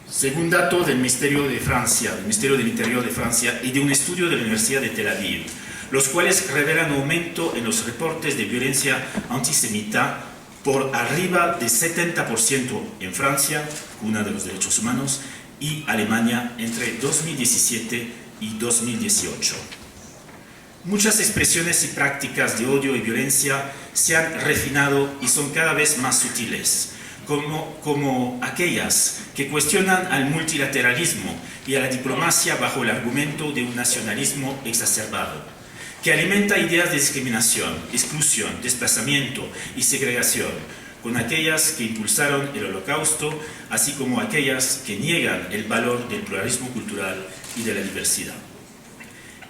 Según datos del Ministerio de Francia, del Ministerio del Interior de Francia y de un estudio de la Universidad de Tel Aviv, los cuales revelan aumento en los reportes de violencia antisemita por arriba de 70% en Francia, cuna de los derechos humanos, y Alemania entre 2017 y 2018. Muchas expresiones y prácticas de odio y violencia se han refinado y son cada vez más sutiles, como aquellas que cuestionan al multilateralismo y a la diplomacia bajo el argumento de un nacionalismo exacerbado, que alimenta ideas de discriminación, exclusión, desplazamiento y segregación, con aquellas que impulsaron el Holocausto, así como aquellas que niegan el valor del pluralismo cultural y de la diversidad.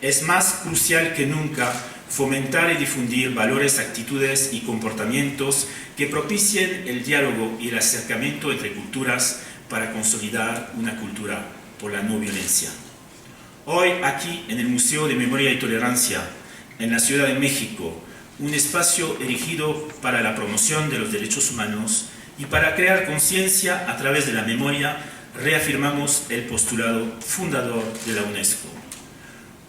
Es más crucial que nunca fomentar y difundir valores, actitudes y comportamientos que propicien el diálogo y el acercamiento entre culturas para consolidar una cultura por la no violencia. Hoy, aquí, en el Museo de Memoria y Tolerancia, en la Ciudad de México, un espacio erigido para la promoción de los derechos humanos y para crear conciencia a través de la memoria, reafirmamos el postulado fundador de la UNESCO.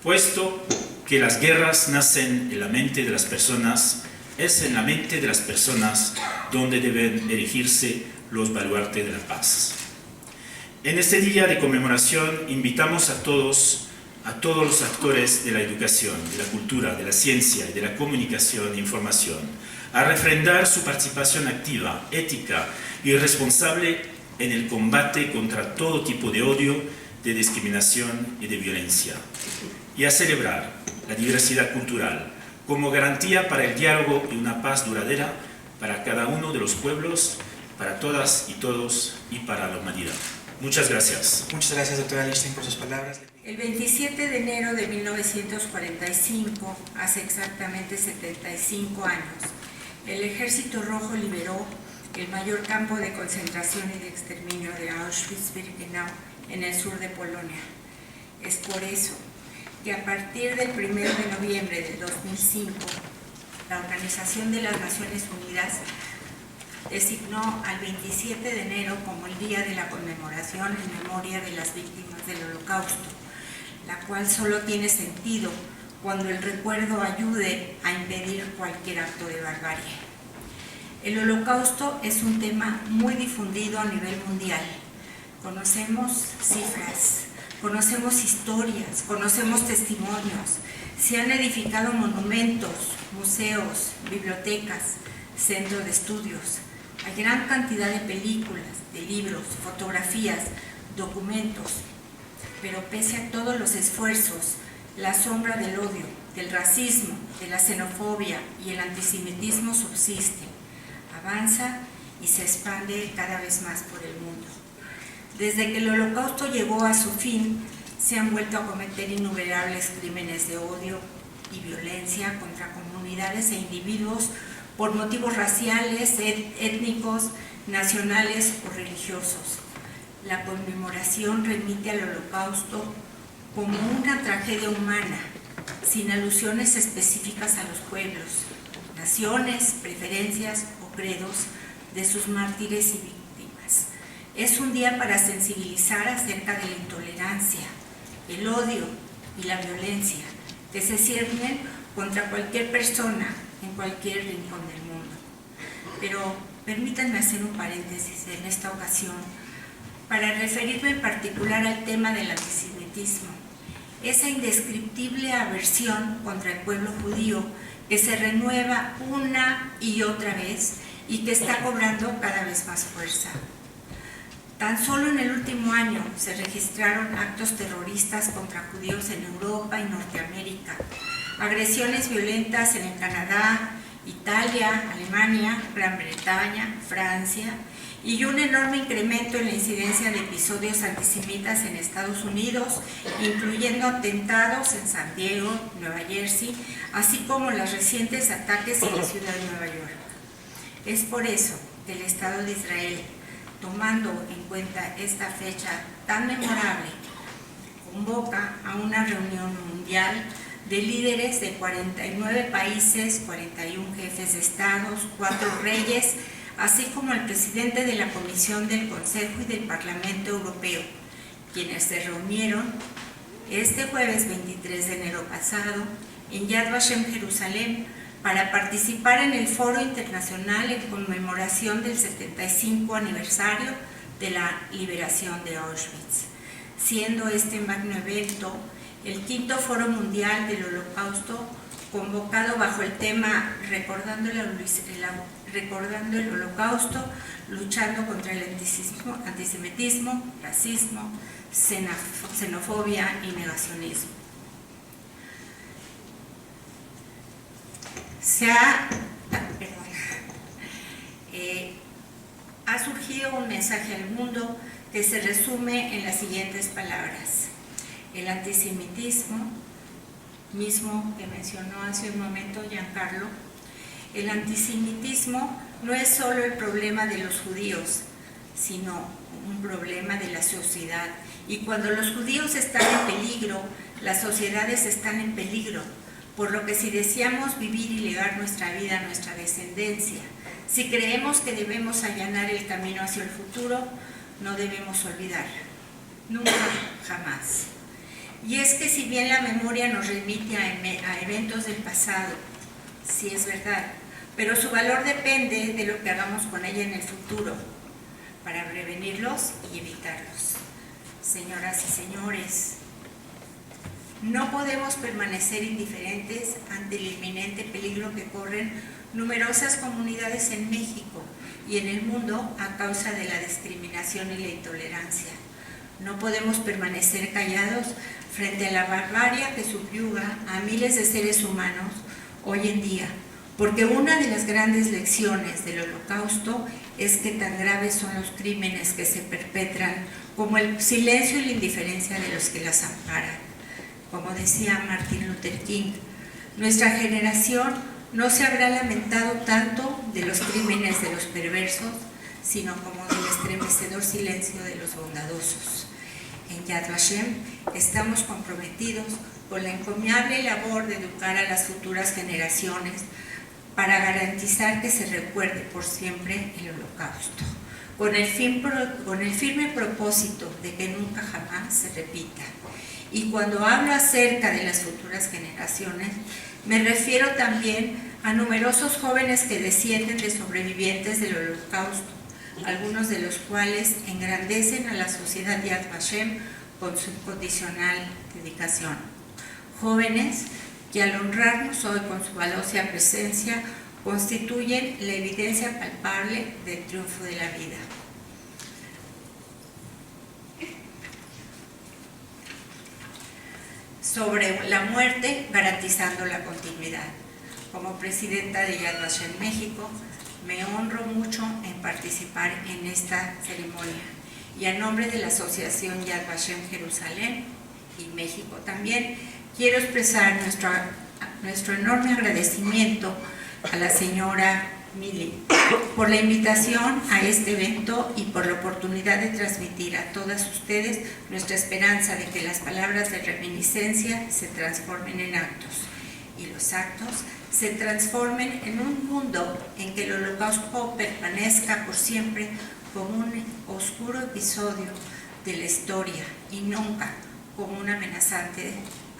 Puesto que las guerras nacen en la mente de las personas, es en la mente de las personas donde deben erigirse los baluartes de la paz. En este día de conmemoración invitamos a todos los actores de la educación, de la cultura, de la ciencia y de la comunicación e información a refrendar su participación activa, ética y responsable en el combate contra todo tipo de odio, de discriminación y de violencia, y a celebrar la diversidad cultural como garantía para el diálogo y una paz duradera para cada uno de los pueblos, para todas y todos y para la humanidad. Muchas gracias. Muchas gracias, doctora Lichtenstein, por sus palabras. El 27 de enero de 1945, hace exactamente 75 años, el Ejército Rojo liberó el mayor campo de concentración y de exterminio de Auschwitz-Birkenau en el sur de Polonia. Es por eso que a partir del 1 de noviembre del 2005, la Organización de las Naciones Unidas designó al 27 de enero como el Día de la Conmemoración en memoria de las víctimas del Holocausto, la cual solo tiene sentido cuando el recuerdo ayude a impedir cualquier acto de barbarie. El Holocausto es un tema muy difundido a nivel mundial. Conocemos cifras, conocemos historias, conocemos testimonios, se han edificado monumentos, museos, bibliotecas, centros de estudios. Hay gran cantidad de películas, de libros, fotografías, documentos, pero pese a todos los esfuerzos, la sombra del odio, del racismo, de la xenofobia y el antisemitismo subsiste, avanza y se expande cada vez más por el mundo. Desde que el Holocausto llegó a su fin, se han vuelto a cometer innumerables crímenes de odio y violencia contra comunidades e individuos por motivos raciales, étnicos, nacionales o religiosos. La conmemoración remite al Holocausto como una tragedia humana, sin alusiones específicas a los pueblos, naciones, preferencias o credos de sus mártires y víctimas. Es un día para sensibilizar acerca de la intolerancia, el odio y la violencia que se ciernen contra cualquier persona en cualquier rincón del mundo. Pero permítanme hacer un paréntesis en esta ocasión para referirme en particular al tema del antisemitismo, esa indescriptible aversión contra el pueblo judío que se renueva una y otra vez y que está cobrando cada vez más fuerza. Tan solo en el último año se registraron actos terroristas contra judíos en Europa y Norteamérica, agresiones violentas en el Canadá, Italia, Alemania, Gran Bretaña, Francia, y un enorme incremento en la incidencia de episodios antisemitas en Estados Unidos, incluyendo atentados en San Diego, Nueva Jersey, así como los recientes ataques en la ciudad de Nueva York. Es por eso que el Estado de Israel, tomando en cuenta esta fecha tan memorable, convoca a una reunión mundial de líderes de 49 países, 41 jefes de estados, 4 reyes, así como el presidente de la Comisión del Consejo y del Parlamento Europeo, quienes se reunieron este jueves 23 de enero pasado en Yad Vashem, Jerusalén, para participar en el Foro Internacional en conmemoración del 75 aniversario de la liberación de Auschwitz, siendo este magno evento el quinto Foro Mundial del Holocausto, convocado bajo el tema Recordando el Holocausto, luchando contra el antisemitismo, racismo, xenofobia y negacionismo. Ha surgido un mensaje al mundo que se resume en las siguientes palabras. El antisemitismo, mismo que mencionó hace un momento Giancarlo, el antisemitismo no es solo el problema de los judíos, sino un problema de la sociedad. Y cuando los judíos están en peligro, las sociedades están en peligro, por lo que si deseamos vivir y legar nuestra vida a nuestra descendencia, si creemos que debemos allanar el camino hacia el futuro, no debemos olvidar, nunca, jamás. Y es que si bien la memoria nos remite a eventos del pasado, sí es verdad, pero su valor depende de lo que hagamos con ella en el futuro, para prevenirlos y evitarlos. Señoras y señores, no podemos permanecer indiferentes ante el inminente peligro que corren numerosas comunidades en México y en el mundo a causa de la discriminación y la intolerancia. No podemos permanecer callados frente a la barbarie que subyuga a miles de seres humanos hoy en día, porque una de las grandes lecciones del Holocausto es que tan graves son los crímenes que se perpetran como el silencio y la indiferencia de los que las amparan. Como decía Martin Luther King, nuestra generación no se habrá lamentado tanto de los crímenes de los perversos, sino como del estremecedor silencio de los bondadosos. En Yad Vashem estamos comprometidos con la encomiable labor de educar a las futuras generaciones para garantizar que se recuerde por siempre el Holocausto, con el firme propósito de que nunca jamás se repita. Y cuando hablo acerca de las futuras generaciones, me refiero también a numerosos jóvenes que descienden de sobrevivientes del Holocausto, algunos de los cuales engrandecen a la sociedad Yad Vashem con su incondicional dedicación. Jóvenes que al honrarnos hoy con su valiosa presencia constituyen la evidencia palpable del triunfo de la vida. Sobre la muerte, garantizando la continuidad. Como presidenta de Yad Vashem México, me honro mucho en participar en esta ceremonia y a nombre de la Asociación Yad Vashem Jerusalén y México también quiero expresar nuestro enorme agradecimiento a la señora Mili por la invitación a este evento y por la oportunidad de transmitir a todas ustedes nuestra esperanza de que las palabras de reminiscencia se transformen en actos y los actos se transformen en un mundo en que el Holocausto permanezca por siempre como un oscuro episodio de la historia y nunca como una amenazante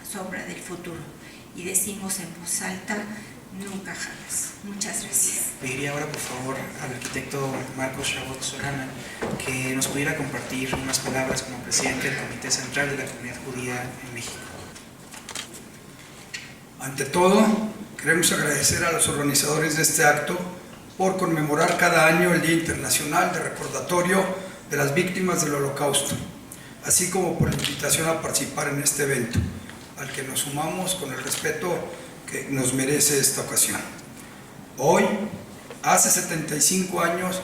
sombra del futuro. Y decimos en voz alta, nunca jamás. Muchas gracias. Pediría ahora, por favor, al arquitecto Marcos Chabot Solana que nos pudiera compartir unas palabras como presidente del Comité Central de la Comunidad Judía en México. Ante todo, queremos agradecer a los organizadores de este acto por conmemorar cada año el Día Internacional de Recordatorio de las Víctimas del Holocausto, así como por la invitación a participar en este evento, al que nos sumamos con el respeto que nos merece esta ocasión. Hoy, hace 75 años,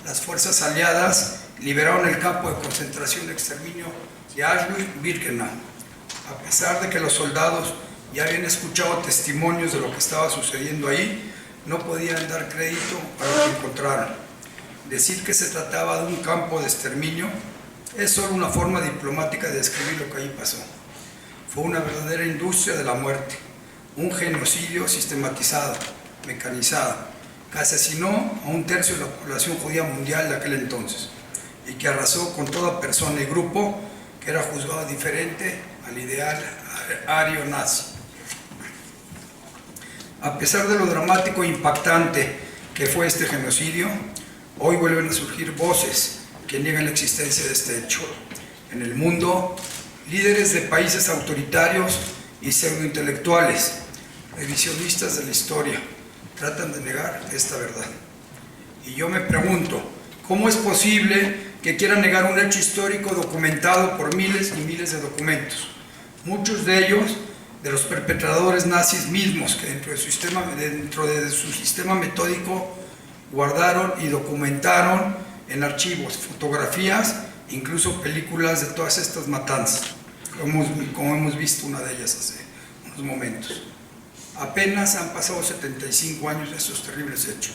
las fuerzas aliadas liberaron el campo de concentración y exterminio de Auschwitz-Birkenau. A pesar de que los soldados ya habían escuchado testimonios de lo que estaba sucediendo ahí, no podían dar crédito a lo que encontraron. Decir que se trataba de un campo de exterminio es solo una forma diplomática de describir lo que ahí pasó. Fue una verdadera industria de la muerte, un genocidio sistematizado, mecanizado, que asesinó a 1/3 de la población judía mundial de aquel entonces y que arrasó con toda persona y grupo que era juzgado diferente al ideal ario nazi. A pesar de lo dramático e impactante que fue este genocidio, hoy vuelven a surgir voces que niegan la existencia de este hecho. En el mundo, líderes de países autoritarios y pseudointelectuales, revisionistas de la historia, tratan de negar esta verdad. Y yo me pregunto, ¿cómo es posible que quieran negar un hecho histórico documentado por miles y miles de documentos? Muchos de ellos de los perpetradores nazis mismos que dentro de su sistema metódico guardaron y documentaron en archivos, fotografías, incluso películas de todas estas matanzas, como hemos visto una de ellas hace unos momentos. Apenas han pasado 75 años de estos terribles hechos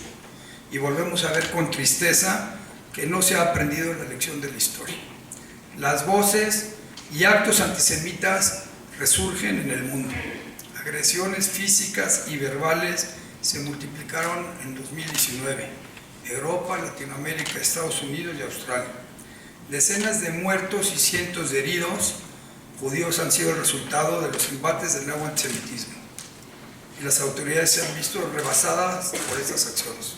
y volvemos a ver con tristeza que no se ha aprendido la lección de la historia. Las voces y actos antisemitas resurgen en el mundo. Agresiones físicas y verbales se multiplicaron en 2019. Europa, Latinoamérica, Estados Unidos y Australia. Decenas de muertos y cientos de heridos judíos han sido el resultado de los embates del nuevo antisemitismo. Y las autoridades se han visto rebasadas por estas acciones.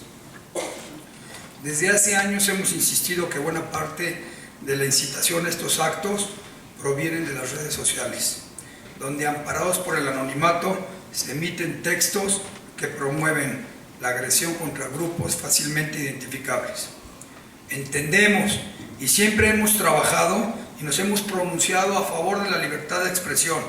Desde hace años hemos insistido que buena parte de la incitación a estos actos provienen de las redes sociales, donde amparados por el anonimato se emiten textos que promueven la agresión contra grupos fácilmente identificables. Entendemos y siempre hemos trabajado y nos hemos pronunciado a favor de la libertad de expresión,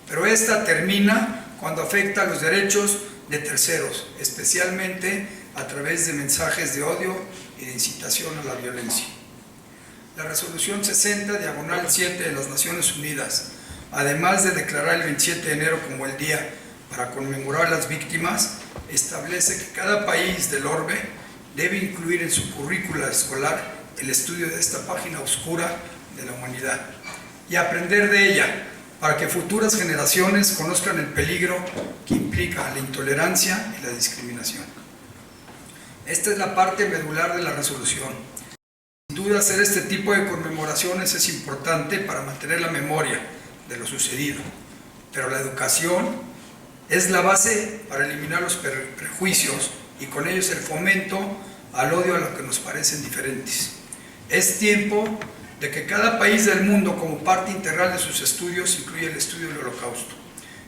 pero esta termina cuando afecta a los derechos de terceros, especialmente a través de mensajes de odio y de incitación a la violencia. La resolución 60/7 de las Naciones Unidas, además de declarar el 27 de enero como el día para conmemorar a las víctimas, establece que cada país del orbe debe incluir en su currícula escolar el estudio de esta página oscura de la humanidad y aprender de ella para que futuras generaciones conozcan el peligro que implica la intolerancia y la discriminación. Esta es la parte medular de la resolución. Sin duda, hacer este tipo de conmemoraciones es importante para mantener la memoria de lo sucedido, pero la educación es la base para eliminar los prejuicios y con ellos el fomento al odio a lo que nos parecen diferentes. Es tiempo de que cada país del mundo, como parte integral de sus estudios, incluya el estudio del Holocausto,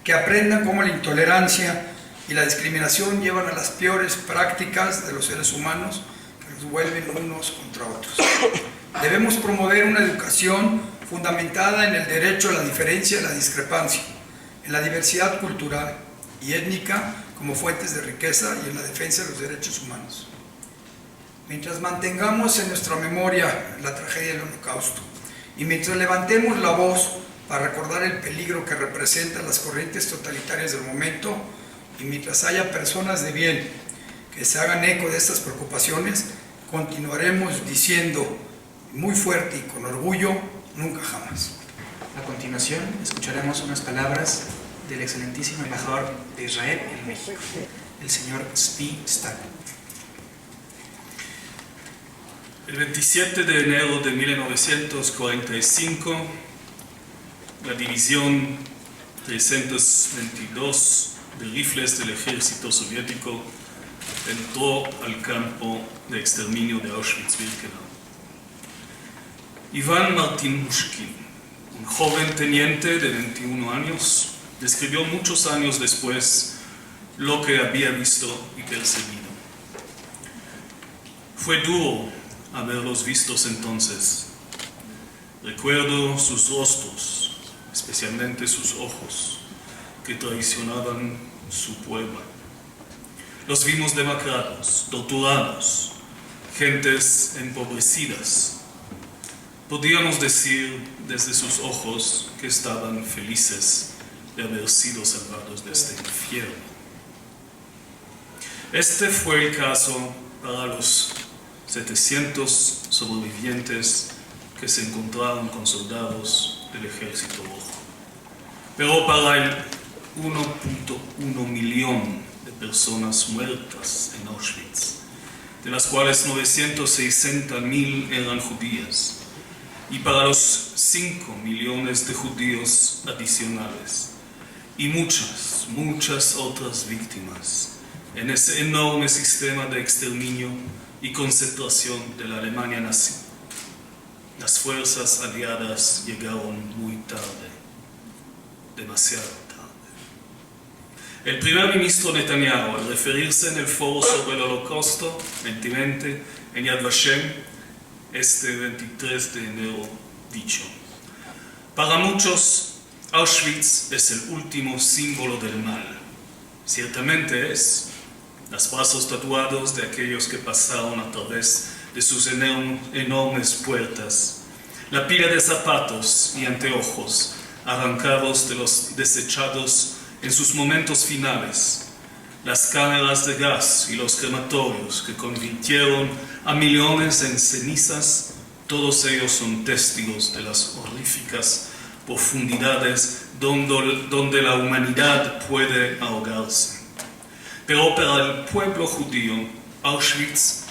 que aprendan cómo la intolerancia y la discriminación llevan a las peores prácticas de los seres humanos que los vuelven unos contra otros. Debemos promover una educación fundamentada en el derecho a la diferencia y la discrepancia, en la diversidad cultural y étnica como fuentes de riqueza y en la defensa de los derechos humanos. Mientras mantengamos en nuestra memoria la tragedia del Holocausto y mientras levantemos la voz para recordar el peligro que representan las corrientes totalitarias del momento y mientras haya personas de bien que se hagan eco de estas preocupaciones, continuaremos diciendo muy fuerte y con orgullo, nunca jamás. A continuación, escucharemos unas palabras del excelentísimo embajador de Israel en México, el señor Zvi Stal. El 27 de enero de 1945, la División 322 de rifles del ejército soviético entró al campo de exterminio de Auschwitz-Birkenau. Iván Martín Mushkin, un joven teniente de 21 años, describió muchos años después lo que había visto y percibido. Fue duro haberlos vistos entonces. Recuerdo sus rostros, especialmente sus ojos, que traicionaban su pueblo. Los vimos demacrados, torturados, gentes empobrecidas. Podíamos decir desde sus ojos que estaban felices de haber sido salvados de este infierno. Este fue el caso para los 700 sobrevivientes que se encontraron con soldados del Ejército Rojo. Pero para el 1.1 millón de personas muertas en Auschwitz, de las cuales 960.000 eran judías, y para los 5 millones de judíos adicionales, y muchas otras víctimas en ese enorme sistema de exterminio y concentración de la Alemania nazi. Las fuerzas aliadas llegaron muy tarde, demasiado tarde. El primer ministro Netanyahu, al referirse en el foro sobre el Holocausto 2020 en Yad Vashem, este 23 de enero, dicho: para muchos Auschwitz es el último símbolo del mal. Ciertamente es. Los brazos tatuados de aquellos que pasaron a través de sus enormes puertas. La pila de zapatos y anteojos arrancados de los desechados en sus momentos finales. Las cámaras de gas y los crematorios que convirtieron a millones en cenizas, todos ellos son testigos de las horríficas profundidades donde la humanidad puede ahogarse. Pero para el pueblo judío, Auschwitz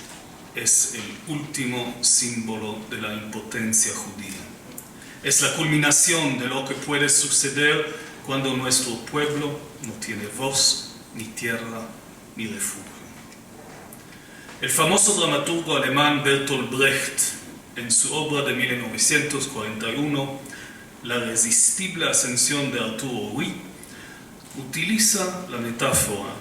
es el último símbolo de la impotencia judía. Es la culminación de lo que puede suceder cuando nuestro pueblo no tiene voz, ni tierra, ni refugio. El famoso dramaturgo alemán Bertolt Brecht, en su obra de 1941, La irresistible ascensión de Arturo Ui, utiliza la metáfora: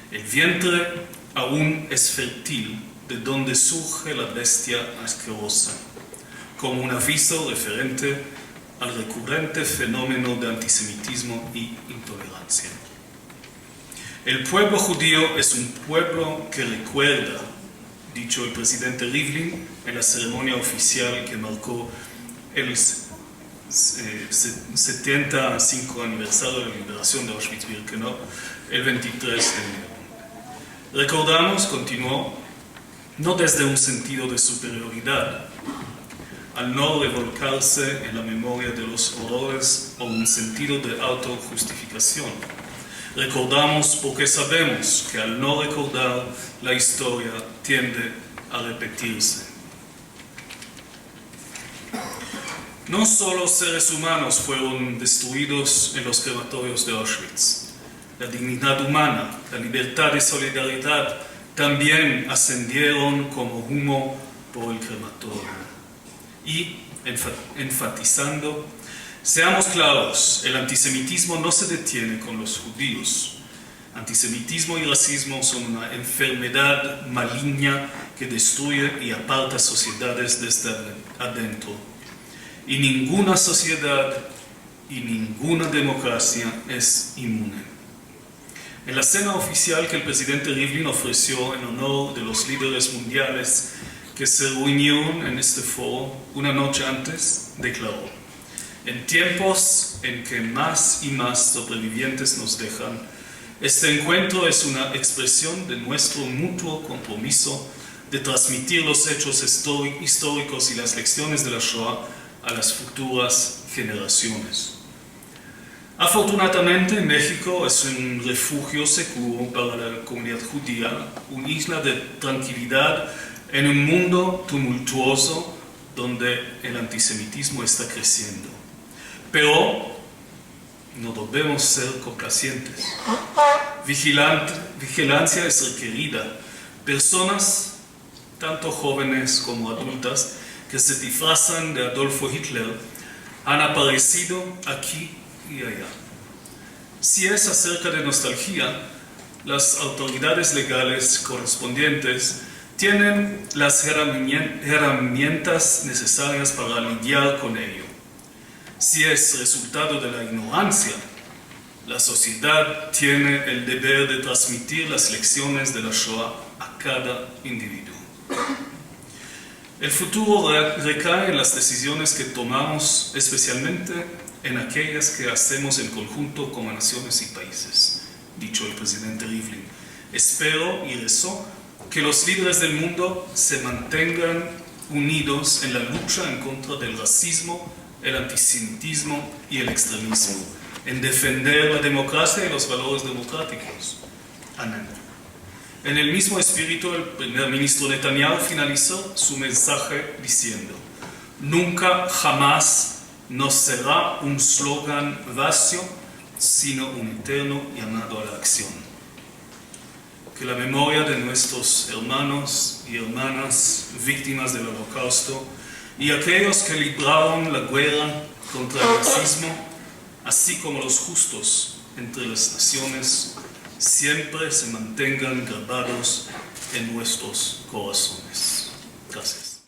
el vientre aún es fértil de donde surge la bestia asquerosa, como un aviso referente al recurrente fenómeno de antisemitismo y intolerancia. El pueblo judío es un pueblo que recuerda, dicho el presidente Rivlin en la ceremonia oficial que marcó el 75 aniversario de la liberación de Auschwitz-Birkenau, el 23 de enero. Recordamos, continuó, no desde un sentido de superioridad, al no revolcarse en la memoria de los horrores o un sentido de autojustificación. Recordamos porque sabemos que al no recordar, la historia tiende a repetirse. No solo seres humanos fueron destruidos en los crematorios de Auschwitz. La dignidad humana, la libertad y solidaridad también ascendieron como humo por el crematorio. Y, enfatizando, seamos claros, el antisemitismo no se detiene con los judíos. Antisemitismo y racismo son una enfermedad maligna que destruye y aparta sociedades desde adentro. Y ninguna sociedad y ninguna democracia es inmune. En la cena oficial que el presidente Rivlin ofreció en honor de los líderes mundiales que se reunieron en este foro una noche antes, declaró: en tiempos en que más y más sobrevivientes nos dejan, este encuentro es una expresión de nuestro mutuo compromiso de transmitir los hechos históricos y las lecciones de la Shoah a las futuras generaciones. Afortunadamente, México es un refugio seguro para la comunidad judía, una isla de tranquilidad en un mundo tumultuoso donde el antisemitismo está creciendo. Pero no debemos ser complacientes. Vigilancia es requerida. Personas, tanto jóvenes como adultas, que se disfrazan de Adolfo Hitler, han aparecido aquí y allá. Si es acerca de nostalgia, las autoridades legales correspondientes tienen las herramientas necesarias para lidiar con ello. Si es resultado de la ignorancia, la sociedad tiene el deber de transmitir las lecciones de la Shoah a cada individuo. El futuro recae en las decisiones que tomamos, especialmente en aquellas que hacemos en conjunto como naciones y países, dicho el presidente Rivlin. Espero y rezo que los líderes del mundo se mantengan unidos en la lucha en contra del racismo, el antisemitismo y el extremismo, en defender la democracia y los valores democráticos. Amén. En el mismo espíritu, el primer ministro Netanyahu finalizó su mensaje diciendo: nunca, jamás no será un slogan vacío, sino un eterno llamado a la acción. Que la memoria de nuestros hermanos y hermanas víctimas del Holocausto y aquellos que libraron la guerra contra el racismo, así como los justos entre las naciones, siempre se mantengan grabados en nuestros corazones. Gracias.